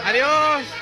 Adiós.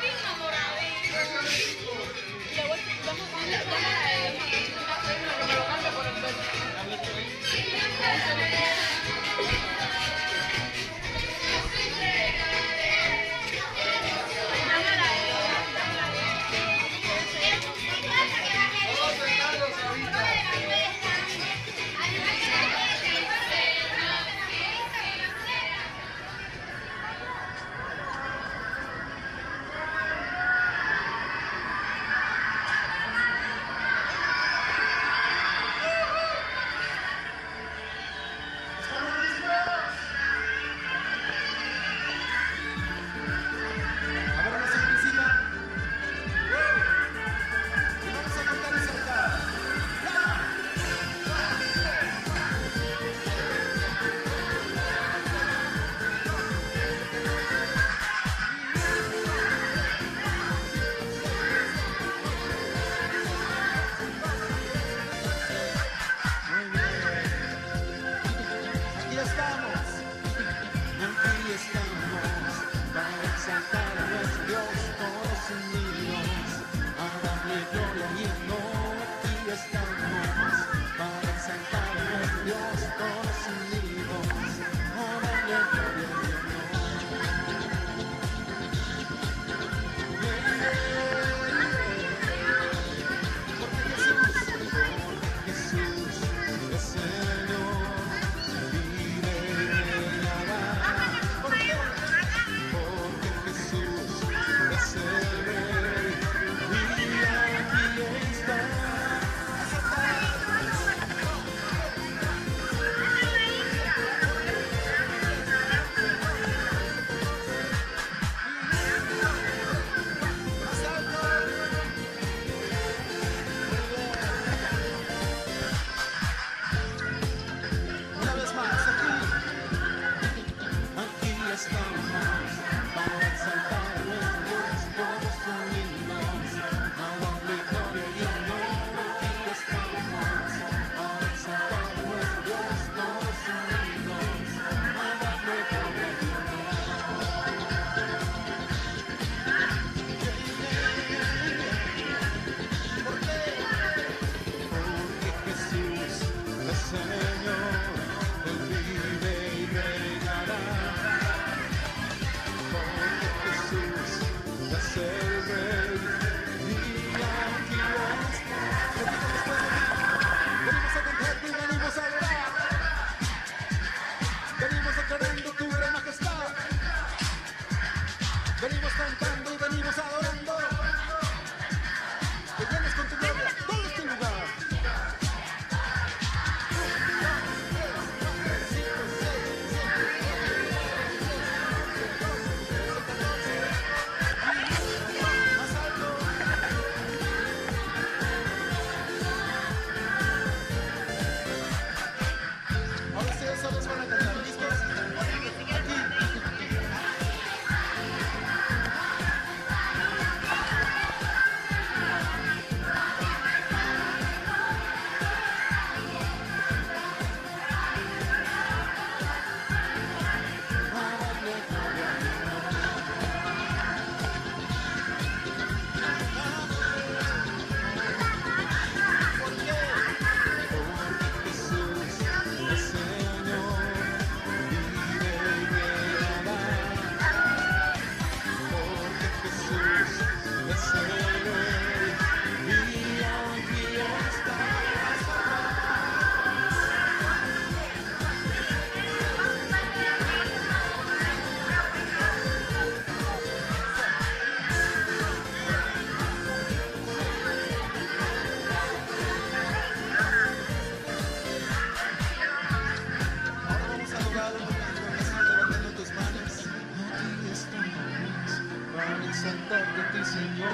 exaltarte a ti, Señor.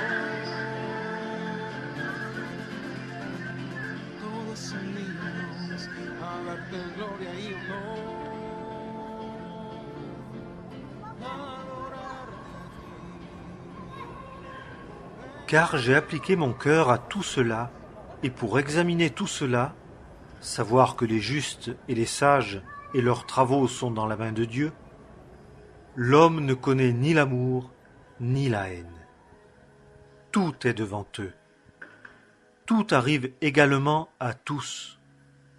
Todos son himnos a darte gloria y honor. Adorarte a ti. Car j'ai appliqué mon cœur à tout cela, et pour examiner tout cela, savoir que les justes et les sages et leurs travaux sont dans la main de Dieu, l'homme ne connaît ni l'amour ni la haine. Tout est devant eux. Tout arrive également à tous.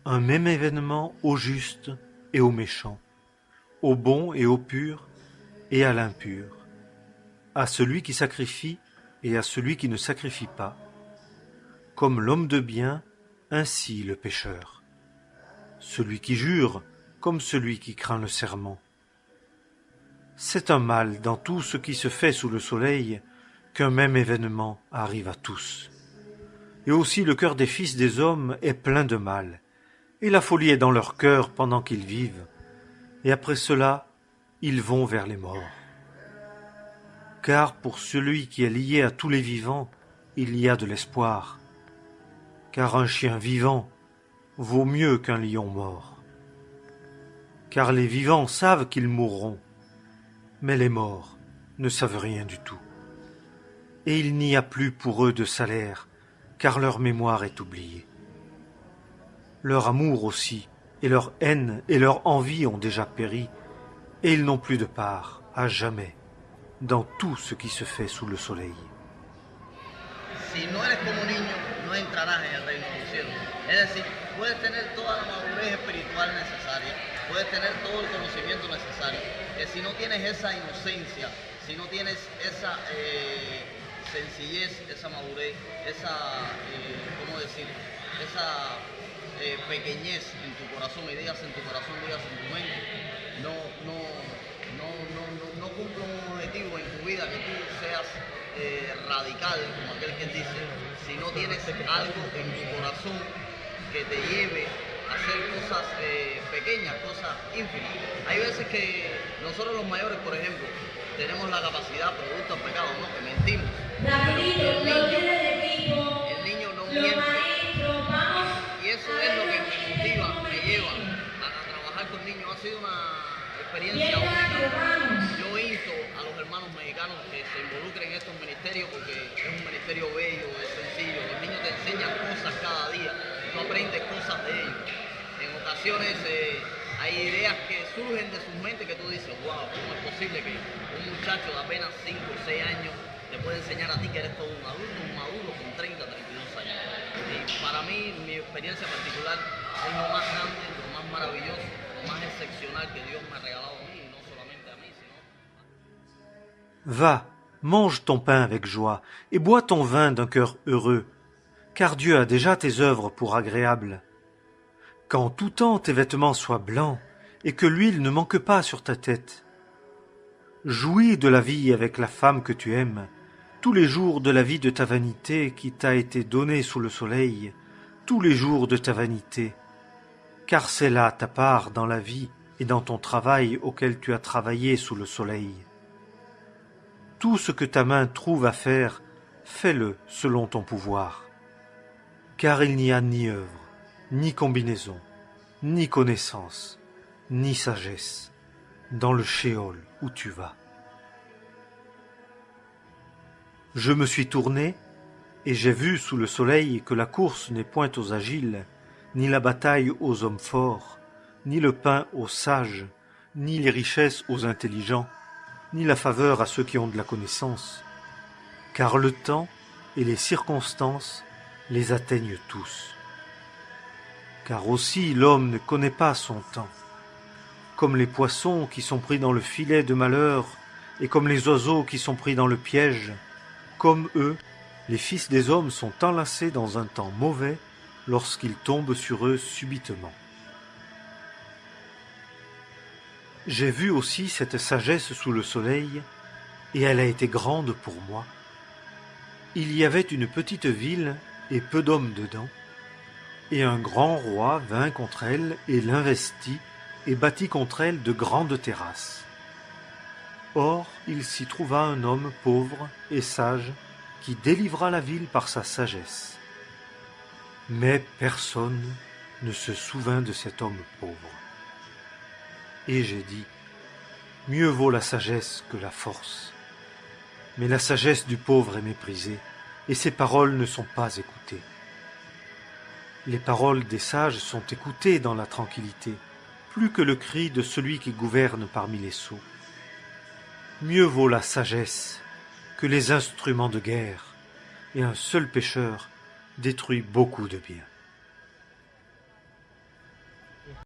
Un même événement aux justes et aux méchants, au bon et au pur et à l'impur, à celui qui sacrifie et à celui qui ne sacrifie pas, comme l'homme de bien, ainsi le pécheur, celui qui jure comme celui qui craint le serment. C'est un mal dans tout ce qui se fait sous le soleil qu'un même événement arrive à tous. Et aussi le cœur des fils des hommes est plein de mal, et la folie est dans leur cœur pendant qu'ils vivent, et après cela, ils vont vers les morts. Car pour celui qui est lié à tous les vivants, il y a de l'espoir, car un chien vivant vaut mieux qu'un lion mort. Car les vivants savent qu'ils mourront, mais les morts ne savent rien du tout. Et il n'y a plus pour eux de salaire, car leur mémoire est oubliée. Leur amour aussi, et leur haine et leur envie ont déjà péri, et ils n'ont plus de part, à jamais, dans tout ce qui se fait sous le soleil. Si no eres como niño, no entrarás en el reino de los cielos. Es decir, puedes tener toda la madurez espiritual necesaria, puedes tener todo el conocimiento necesario, que si no tienes esa inocencia, si no tienes esa sencillez, esa madurez, esa, ¿cómo decir? Esa pequeñez en tu corazón, y digas en tu corazón, digas en tu mente, no cumple un objetivo en tu vida, que tú seas radical, como aquel que dice, si no tienes algo en tu corazón que te lleve a hacer cosas pequeñas, cosas ínfimas. Hay veces que nosotros los mayores, por ejemplo, tenemos la capacidad, producto del pecado, ¿no? Que mentimos. El niño no miente. Y eso es lo que me motiva, me lleva a trabajar con niños. Ha sido una experiencia única. Yo insto a los hermanos mexicanos que se involucren en estos ministerios porque es un ministerio bello, es sencillo. Los niños te enseñan cosas cada día, tú aprendes cosas de ellos. En ocasiones hay ideas que surgen de sus mentes que tú dices, wow, ¿cómo es posible que un muchacho de apenas 5 o 6 años te puede enseñar a ti que eres todo un adulto, un maduro con 30, 32 años? Y para mí, mi experiencia particular es lo más grande, lo más maravilloso, lo más excepcional que Dios me ha regalado a mí, y no solamente a mí, sino... Va, mange ton pain avec joie, et bois ton vin d'un cœur heureux, car Dieu a déjà tes œuvres pour agréables. Qu'en tout temps tes vêtements soient blancs, et que l'huile ne manque pas sur ta tête. Jouis de la vie avec la femme que tu aimes, tous les jours de la vie de ta vanité qui t'a été donnée sous le soleil, tous les jours de ta vanité, car c'est là ta part dans la vie et dans ton travail auquel tu as travaillé sous le soleil. Tout ce que ta main trouve à faire, fais-le selon ton pouvoir. Car il n'y a ni œuvre, ni combinaison, ni connaissance, ni sagesse, dans le shéol où tu vas. Je me suis tourné, et j'ai vu sous le soleil que la course n'est point aux agiles, ni la bataille aux hommes forts, ni le pain aux sages, ni les richesses aux intelligents, ni la faveur à ceux qui ont de la connaissance, car le temps et les circonstances les atteignent tous. Car aussi l'homme ne connaît pas son temps, comme les poissons qui sont pris dans le filet de malheur, et comme les oiseaux qui sont pris dans le piège, comme eux, les fils des hommes sont enlacés dans un temps mauvais lorsqu'ils tombent sur eux subitement. J'ai vu aussi cette sagesse sous le soleil, et elle a été grande pour moi. Il y avait une petite ville et peu d'hommes dedans, et un grand roi vint contre elle et l'investit, et bâtit contre elle de grandes terrasses. Or, il s'y trouva un homme pauvre et sage, qui délivra la ville par sa sagesse. Mais personne ne se souvint de cet homme pauvre. Et j'ai dit, mieux vaut la sagesse que la force. Mais la sagesse du pauvre est méprisée, et ses paroles ne sont pas écoutées. Les paroles des sages sont écoutées dans la tranquillité, plus que le cri de celui qui gouverne parmi les sots. Mieux vaut la sagesse que les instruments de guerre, et un seul pécheur détruit beaucoup de biens.